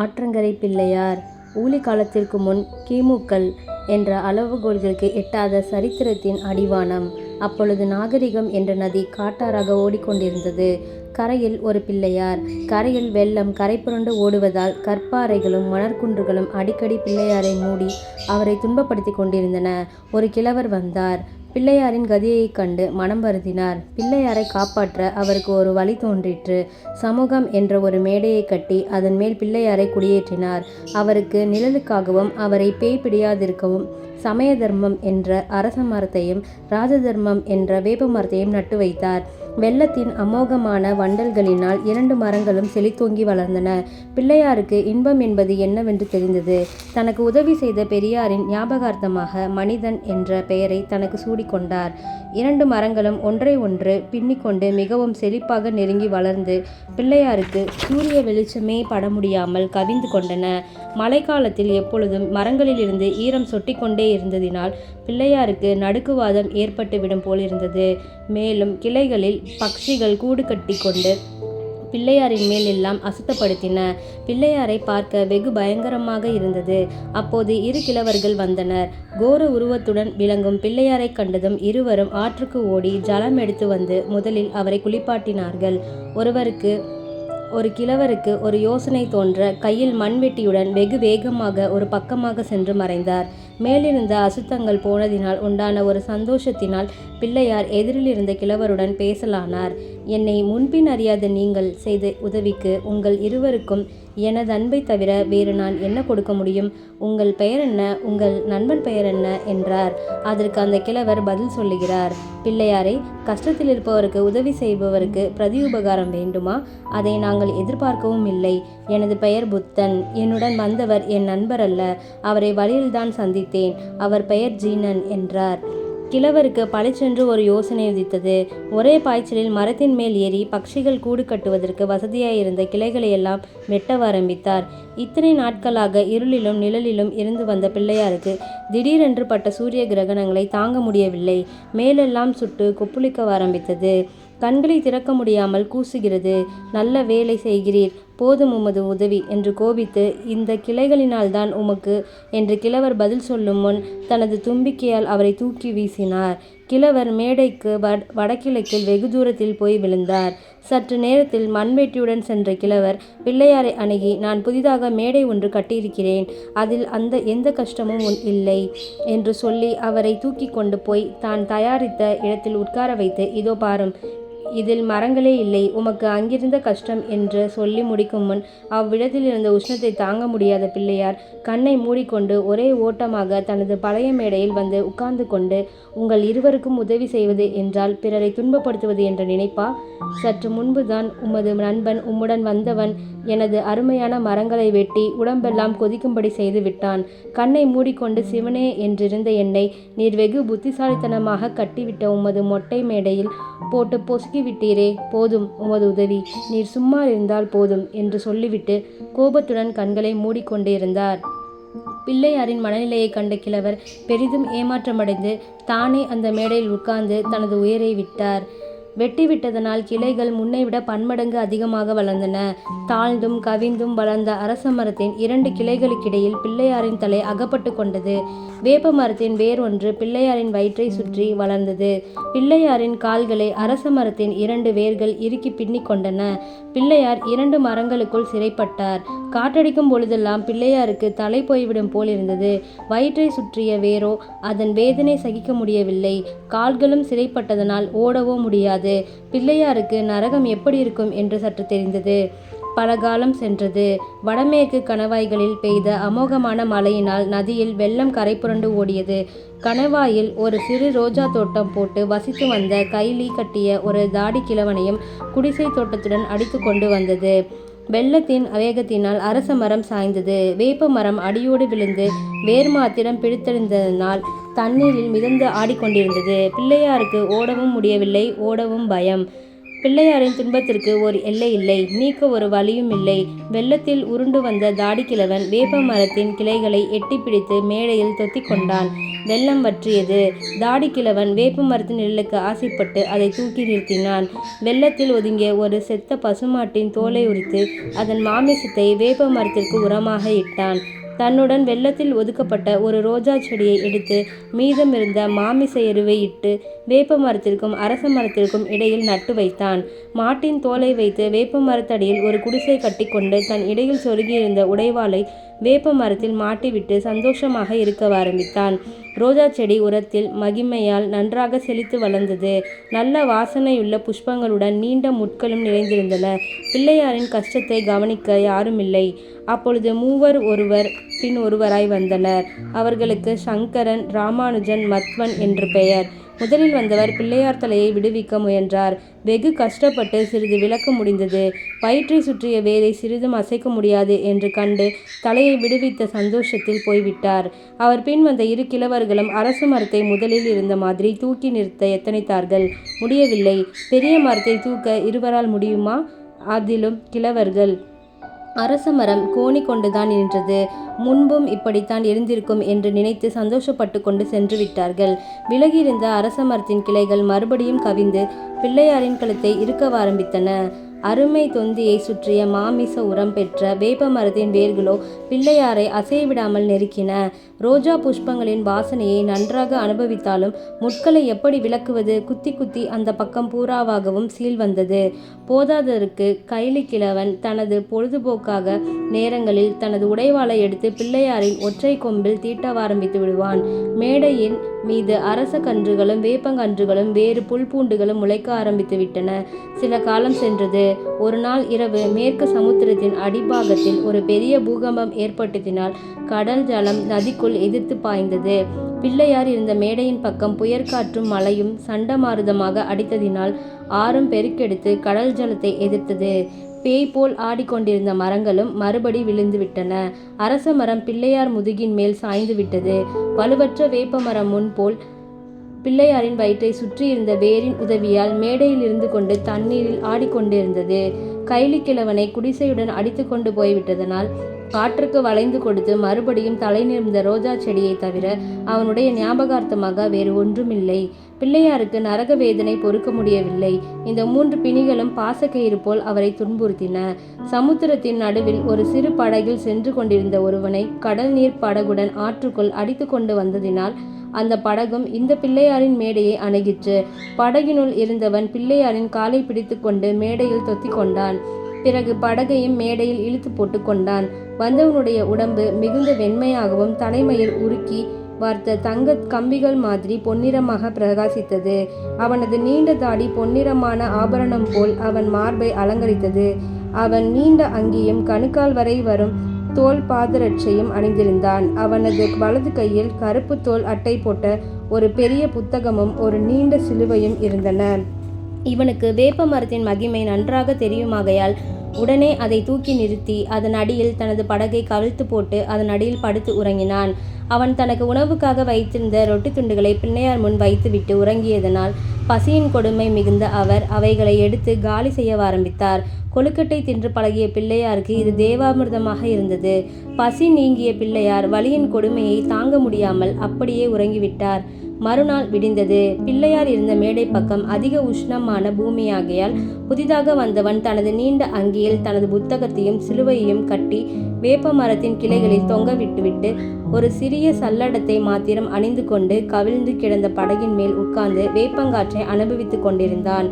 ஆற்றங்கரை பிள்ளையார் ஊழி காலத்திற்கு முன் கிமுக்கள் என்ற அளவுகோல்களுக்கு எட்டாத சரித்திரத்தின் அடிவானம். அப்பொழுது நாகரிகம் என்ற நதி காட்டாறாக ஓடிக்கொண்டிருந்தது. கரையில் ஒரு பிள்ளையார். கரையில் வெள்ளம் கரைபுரண்டு ஓடுவதால் கற்பாறைகளும் மணற்குன்றுகளும் அடிக்கடி பிள்ளையாரை மூடி அவரை துன்பப்படுத்தி கொண்டிருந்தன. ஒரு கிழவர் வந்தார். பிள்ளையாரின் கதியைக் கண்டு மனம் வருந்தினார். பிள்ளையாரை காப்பாற்ற அவருக்கு ஒரு வழி தோன்றிற்று. சமூகம் என்ற ஒரு மேடையை கட்டி அதன் மேல் பிள்ளையாரை குடியேற்றினார். அவருக்கு நிழலுக்காகவும் அவரை பேய் பிடியாதிருக்கவும் சமய தர்மம் என்ற அரச மரத்தையும் ராஜதர்மம் என்ற வேப்ப மரத்தையும் நட்டு வைத்தார். வெள்ளத்தின் அமோகமான வண்டல்களினால் 2 மரங்களும் செழித்தோங்கி வளர்ந்தன. பிள்ளையாருக்கு இன்பம் என்பது என்னவென்று தெரிந்தது. தனக்கு உதவி செய்த பெரியாரின் ஞாபகார்த்தமாக மனிதன் என்ற பெயரை தனக்கு சூடிக்கொண்டார். 2 மரங்களும் ஒன்றை ஒன்று பின்னிக்கொண்டு மிகவும் செழிப்பாக நெருங்கி வளர்ந்து பிள்ளையாருக்கு சூரிய வெளிச்சமே பட முடியாமல் கவிந்து கொண்டன. மழைக்காலத்தில் எப்பொழுதும் மரங்களிலிருந்து ஈரம் சொட்டிக்கொண்டே இருந்ததினால் பிள்ளையாருக்கு நடுக்குவாதம் ஏற்பட்டுவிடும் போலிருந்தது. மேலும் கிளைகளில் பட்சிகள் கூடு கட்டி கொண்டு பிள்ளையாரின் மேல் எல்லாம் அசுத்தப்படுத்தின. பிள்ளையாரை பார்க்க வெகு பயங்கரமாக இருந்தது. அப்போது 2 கிழவர்கள் வந்தனர். கோர உருவத்துடன் விளங்கும் பிள்ளையாரை கண்டதும் இருவரும் ஆற்றுக்கு ஓடி ஜலம் எடுத்து வந்து முதலில் அவரை குளிப்பாட்டினார்கள். ஒரு கிழவருக்கு ஒரு யோசனை தோன்ற கையில் மண்வெட்டியுடன் வெகு வேகமாக ஒரு பக்கமாக சென்று மறைந்தார். மேலிருந்த அசுத்தங்கள் போனதினால் உண்டான ஒரு சந்தோஷத்தினால் பிள்ளையார் எதிரில் இருந்த கிழவருடன் பேசலானார். என்னை முன்பின் அறியாத நீங்கள் செய்த உதவிக்கு உங்கள் இருவருக்கும் எனது அன்பை தவிர வேறு நான் என்ன கொடுக்க முடியும்? உங்கள் பெயர் என்ன? உங்கள் நண்பன் பெயர் என்ன? என்றார். அதற்கு அந்த கிழவர் பதில் சொல்லுகிறார். பிள்ளையாரை, கஷ்டத்தில் இருப்பவருக்கு உதவி செய்பவருக்கு பிரதியுபகாரம் வேண்டுமா? அதை நாங்கள் எதிர்பார்க்கவும் இல்லை. எனது பெயர் புத்தன். என்னுடன் வந்தவர் என் நண்பர் அல்ல. அவரை வழியில்தான் சந்தித்தேன். அவர் பெயர் ஜீனன் என்றார். கிழவருக்கு பளிச்சென்று ஒரு யோசனை உதித்தது. ஒரே பாய்ச்சலில் மரத்தின் மேல் ஏறி பட்சிகள் கூடு கட்டுவதற்கு வசதியாயிருந்த கிளைகளையெல்லாம் வெட்ட ஆரம்பித்தார். இத்தனை நாட்களாக இருளிலும் நிழலிலும் இருந்து வந்த பிள்ளையாருக்கு திடீரென்று பட்ட சூரிய கிரகணங்களை தாங்க முடியவில்லை. மேலெல்லாம் சுட்டு கொப்புளிக்க ஆரம்பித்தது. கண்களை திறக்க முடியாமல் கூசுகிறது. நல்ல வேலை செய்கிறீர், போதும் உமது உதவி என்று கோபித்து, இந்த கிளைகளினால்தான் உமக்கு என்று கிழவர் பதில் சொல்லும் முன் தனது தும்பிக்கையால் அவரை தூக்கி வீசினார். கிழவர் மேடைக்கு வடகிழக்கில் வெகு தூரத்தில் போய் விழுந்தார். சற்று நேரத்தில் மண்வெட்டியுடன் சென்ற கிழவர் பிள்ளையாரை அணுகி, நான் புதிதாக மேடை ஒன்று கட்டியிருக்கிறேன், அதில் எந்த கஷ்டமும் இல்லை என்று சொல்லி அவரை தூக்கி கொண்டு போய் தான் தயாரித்த இடத்தில் உட்கார வைத்து, இதோ பாரும், இதில் மரங்களே இல்லை, உமக்கு அங்கிருந்த கஷ்டம் என்று சொல்லி முடிக்கும் முன் அவ்விடத்தில் இருந்த உஷ்ணத்தை தாங்க முடியாத பிள்ளையார் கண்ணை மூடிக்கொண்டு ஒரே ஓட்டமாக தனது பழைய மேடையில் வந்து உட்கார்ந்து கொண்டு, உங்கள் இருவருக்கும் உதவி செய்வது என்றால் பிறரை துன்பப்படுத்துவது என்ற நினைப்பா? சற்று முன்புதான் உமது நண்பன் உம்முடன் வந்தவன் எனது அருமையான மரங்களை வெட்டி உடம்பெல்லாம் கொதிக்கும்படி செய்து விட்டான். கண்ணை மூடிக்கொண்டு சிவனே என்றிருந்த என்னை நீர் வெகு புத்திசாலித்தனமாக கட்டிவிட்ட உமது மொட்டை மேடையில் போட்டு பொசுக்கிவிட்டீரே, போதும் உமது உதவி, நீர் சும்மா இருந்தால் போதும் என்று சொல்லிவிட்டு கோபத்துடன் கண்களை மூடிக்கொண்டிருந்தார். பிள்ளையாரின் மனநிலையை கண்ட கிழவர் பெரிதும் ஏமாற்றமடைந்து தானே அந்த மேடையில் உட்கார்ந்து தனது உயிரை விட்டார். வெட்டிவிட்டதனால் கிளைகள் முன்னைவிட பன்மடங்கு அதிகமாக வளர்ந்தன. தாழ்ந்தும் கவிந்தும் வளர்ந்த அரச மரத்தின் 2 கிளைகளுக்கிடையில் பிள்ளையாரின் தலை அகப்பட்டு கொண்டது. வேப்ப மரத்தின் வேர் ஒன்று பிள்ளையாரின் வயிற்றை சுற்றி வளர்ந்தது. பிள்ளையாரின் கால்களை அரச மரத்தின் 2 வேர்கள் இறுக்கி பின்னிக் கொண்டன. பிள்ளையார் 2 மரங்களுக்குள் சிறைப்பட்டார். காற்றடிக்கும் பொழுதெல்லாம் பிள்ளையாருக்கு தலை போய்விடும் போல் இருந்தது. வயிற்றை சுற்றிய வேரோ அதன் வேதனை சகிக்க முடியவில்லை. கால்களும் சிறைப்பட்டதனால் ஓடவோ முடியாது. பிள்ளையாருக்கு நரகம் எப்படி இருக்கும் என்று சற்று தெரிந்தது. பல காலம் சென்றது. வடமேற்கு கணவாய்களில் பெய்த அமோகமான மழையினால் நதியில் வெள்ளம் கரைபுரண்டு ஓடியது. கணவாயில் ஒரு சிறு ரோஜா தோட்டம் போட்டு வசித்து வந்த கைலி கட்டிய ஒரு தாடி கிழவனையும் குடிசை தோட்டத்துடன் அடித்து கொண்டு வந்தது. வெள்ளத்தின் வேகத்தினால் அரச மரம் சாய்ந்தது. வேப்ப மரம் அடியோடு விழுந்து வேர் மாத்திரம் பிடித்தெழுந்ததனால் தண்ணீரில் மிதந்து ஆடிக்கொண்டிருந்தது. பிள்ளையாருக்கு ஓடவும் முடியவில்லை. ஓடவும் பயம். பிள்ளையாரின் துன்பத்திற்கு ஒரு எல்லை இல்லை, நீக்க ஒரு வழியும் இல்லை. வெள்ளத்தில் உருண்டு வந்த தாடிக்கிழவன் வேப்ப மரத்தின் கிளைகளை எட்டி பிடித்து மேடையில் தொத்திக் கொண்டான். வெள்ளம் வற்றியது. தாடிக்கிழவன் வேப்ப மரத்தின் நிழலுக்கு ஆசைப்பட்டு அதை தூக்கி நிறுத்தினான். வெள்ளத்தில் ஒதுங்கிய ஒரு செத்த பசுமாட்டின் தோலை உரித்து அதன் மாமிசத்தை வேப்ப மரத்திற்கு உரமாக இட்டான். தன்னுடன் வெள்ளத்தில் ஒதுக்கப்பட்ட ஒரு ரோஜா செடியை எடுத்து மீதமிருந்த மாமிச எருவை இட்டு வேப்ப மரத்திற்கும் அரச மரத்திற்கும் இடையில் நட்டு வைத்தான். மாட்டின் தோலை வைத்து வேப்ப மரத்தடியில் ஒரு குடிசை கட்டிக்கொண்டு தன் இடையில் சொருகியிருந்த உடைவாளை வேப்ப மரத்தில் மாட்டிவிட்டு சந்தோஷமாக இருக்க ஆரம்பித்தான். ரோஜா செடி உரத்தில் மகிமையால் நன்றாக செழித்து வளர்ந்தது. நல்ல வாசனையுள்ள புஷ்பங்களுடன் நீண்ட முட்களும் நிறைந்திருந்தன. பிள்ளையாரின் கஷ்டத்தை கவனிக்க யாருமில்லை. அப்பொழுது மூவர் ஒருவர் பின் ஒருவராய் வந்தனர். அவர்களுக்கு சங்கரன், ராமானுஜன், மத்வன் என்று பெயர். முதலில் வந்தவர் பிள்ளையார் தலையை விடுவிக்க முயன்றார். வெகு கஷ்டப்பட்டு சிறிது விலக்க முடிந்தது. வயிற்றை சுற்றிய வேரை சிறிதும் அசைக்க முடியாது என்று கண்டு தலையை விடுவித்த சந்தோஷத்தில் போய்விட்டார். அவர் பின் வந்த இரு கிழவர்களும் அரச மரத்தை முதலில் இருந்த மாதிரி தூக்கி நிறுத்த எத்தனித்தார்கள். முடியவில்லை. பெரிய மரத்தை தூக்க இருவரால் முடியுமா? அதிலும் கிழவர்கள். அரச மரம் கோணி கொண்டுதான் நின்றது. முன்பும் இப்படித்தான் இருந்திருக்கும் என்று நினைத்து சந்தோஷப்பட்டு கொண்டு சென்று விட்டார்கள். விலகியிருந்த அரச மரத்தின் கிளைகள் மறுபடியும் கவிந்து பிள்ளையாரின் கழுத்தை இறுக்க ஆரம்பித்தன. அருமை தொந்தியை சுற்றிய மாமிச உரம் பெற்ற வேப்ப மரத்தின் வேர்களோ பிள்ளையாரை அசைவிடாமல் நெருக்கின. ரோஜா புஷ்பங்களின் வாசனையை நன்றாக அனுபவித்தாலும் முட்களை எப்படி விலக்குவது? குத்தி குத்தி அந்த பக்கம் பூராவாகவும் சீல் வந்தது. போதாததற்கு கைலி கிழவன் தனது பொழுதுபோக்காக நேரங்களில் தனது உடைவாளை எடுத்து பிள்ளையாரின் ஒற்றை கொம்பில் தீட்ட ஆரம்பித்து விடுவான். மேடையின் மீது அரச கன்றுகளும் வேப்பங்கன்றுகளும் வேறு புல் பூண்டுகளும் முளைக்க ஆரம்பித்து விட்டன. சில காலம் சென்றது. ஒரு நாள் இரவு மேற்கு சமுத்திரத்தின் அடிபாகத்தில் ஒரு பெரிய பூகம்பம் ஏற்பட்டதினால் கடல் ஜலம் நதிக்குள் எதிர்த்து பாய்ந்தது. பிள்ளையார் இருந்த மேடையின் பக்கம் புயற்காற்றும் மழையும் சண்டமாருதமாக அடித்ததினால் ஆறும் பெருக்கெடுத்து கடல் ஜலத்தை எதிர்த்தது. பேய் போல் ஆடிக்கொண்டிருந்த மரங்களும் மறுபடி விழுந்து விட்டன. அரச மரம் பிள்ளையார் முதுகின் மேல் சாய்ந்து விட்டது. வலுவற்ற வேப்ப மரம் முன் போல் பிள்ளையாரின் வயிற்றை சுற்றியிருந்த வேரின் உதவியால் மேடையில் இருந்து கொண்டு தண்ணீரில் ஆடிக்கொண்டிருந்தது. கைலி கிழவனை குடிசையுடன் அடித்து கொண்டு போய்விட்டதனால் காற்றுக்கு வளைந்து கொடுத்து மறுபடியும் தலை நிமிர்ந்த ரோஜா செடியை தவிர அவனுடைய ஞாபகார்த்தமாக வேறு ஒன்றுமில்லை. பிள்ளையாருக்கு நரக வேதனை பொறுக்க முடியவில்லை. இந்த 3 பிணிகளும் பாசக்கயிறு போல் அவரை துன்புறுத்தின. சமுத்திரத்தின் நடுவில் ஒரு சிறு படகில் சென்று கொண்டிருந்த ஒருவனை கடல் நீர் படகுடன் ஆற்றுக்குள் அடித்து கொண்டு வந்ததினால் அந்த படகும் இந்த பிள்ளையாரின் மேடையை அணுகிற்று. படகினுள் இருந்தவன் பிள்ளையாரின் காலை பிடித்து கொண்டு மேடையில் தொத்தி கொண்டான். பிறகு படகையும் மேடையில் இழுத்து போட்டு கொண்டான். வந்தவனுடைய உடம்பு மிகுந்த வெண்மையாகவும் தலைமையில் உருக்கி வார்த்த தங்க கம்பிகள் மாதிரி பொன்னிறமாக பிரகாசித்தது. அவனது நீண்ட தாடி பொன்னிறமான ஆபரணம் போல் அவன் மார்பை அலங்கரித்தது. அவன் நீண்ட அங்கியும் கணுக்கால் வரை வரும் தோல் பாதரட்சையும் அணிந்திருந்தான். அவனது வலது கையில் கருப்பு தோல் அட்டை போட்ட ஒரு பெரிய புத்தகமும் ஒரு நீண்ட சிலுவையும் இருந்தன. இவனுக்கு வேப்ப மரத்தின் மகிமை நன்றாக தெரியுமாகையால் உடனே அதை தூக்கி நிறுத்தி அதன் அடியில் தனது படகை கவிழ்த்து போட்டு அதன் அடியில் படுத்து உறங்கினான். அவன் தனக்கு உணவுக்காக வைத்திருந்த ரொட்டி துண்டுகளை பிள்ளையார் முன் வைத்துவிட்டு உறங்கியதனால் பசியின் கொடுமை மிகுந்த அவர் அவைகளை எடுத்து காலி செய்ய ஆரம்பித்தார். கொழுக்கட்டை தின்று பழகிய பிள்ளையாருக்கு இது தேவாமிர்தமாக இருந்தது. பசி நீங்கிய பிள்ளையார் வலியின் கொடுமையை தாங்க முடியாமல் அப்படியே உறங்கிவிட்டார். மறுநாள் விடிந்தது. பிள்ளையார் இருந்த மேடை பக்கம் அதிக உஷ்ணமான பூமியாகையால் புதிதாக வந்தவன் தனது நீண்ட அங்கியில் தனது புத்தகத்தையும் சிலுவையையும் கட்டி வேப்ப மரத்தின் கிளைகளில் தொங்க விட்டுவிட்டு ஒரு சிறிய சல்லடத்தை மாத்திரம் அணிந்து கொண்டு கவிழ்ந்து கிடந்த படகின் மேல் உட்கார்ந்து வேப்பங்காற்றை அனுபவித்து கொண்டிருந்தான்.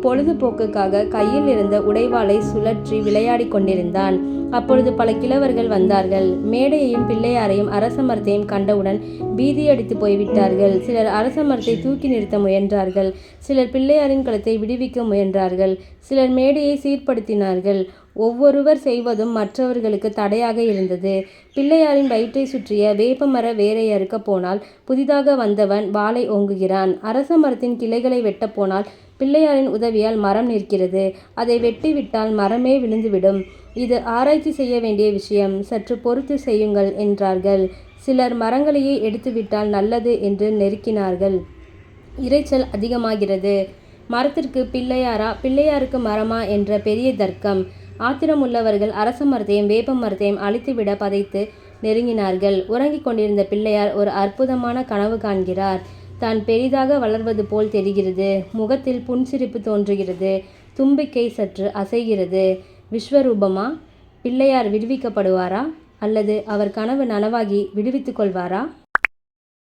பொழுதுபோக்குக்காக கையில் இருந்த உடைவாளை சுழற்றி விளையாடி கொண்டிருந்தான். அப்பொழுது பல கிழவர்கள் வந்தார்கள். மேடையையும் பிள்ளையாரையும் அரச மரத்தையும் கண்டவுடன் பீதியடித்து போய்விட்டார்கள். சிலர் அரச மரத்தை தூக்கி நிறுத்த முயன்றார்கள். சிலர் பிள்ளையாரின் கழுத்தை விடுவிக்க முயன்றார்கள். சிலர் மேடையை சீர்படுத்தினார்கள். ஒவ்வொருவர் செய்வதும் மற்றவர்களுக்கு தடையாக இருந்தது. பிள்ளையாரின் வயிற்றை சுற்றிய வேப்ப மர வேரை அறுக்க போனால் புதிதாக வந்தவன் வாளை ஓங்குகிறான். அரச மரத்தின் கிளைகளை வெட்ட போனால் பிள்ளையாரின் உதவியால் மரம் நிற்கிறது. அதை வெட்டிவிட்டால் மரமே விழுந்துவிடும். இது ஆராய்ச்சி செய்ய வேண்டிய விஷயம். சற்று பொறுத்து செய்யுங்கள் என்றார்கள். சிலர் மரங்களையே எடுத்துவிட்டால் நல்லது என்று நெருக்கினார்கள். இரைச்சல் அதிகமாகிறது. மரத்திற்கு பிள்ளையாரா, பிள்ளையாருக்கு மரமா என்ற பெரிய தர்க்கம். ஆத்திரமுள்ளவர்கள் அரச மரத்தையும் வேப்ப மரத்தையும் அழித்துவிட பதைத்து நெருங்கினார்கள். உறங்கிக் கொண்டிருந்த பிள்ளையார் ஒரு அற்புதமான கனவு காண்கிறார். தான் பெரிதாக வளர்வது போல் தெரிகிறது. முகத்தில் புன்சிரிப்பு தோன்றுகிறது. தும்பிக்கை சற்று அசைகிறது. விஸ்வரூபமா? பிள்ளையார் விடுவிக்கப்படுவாரா? அல்லது அவர் கனவு நனவாகி விடுவித்துக் கொள்வாரா?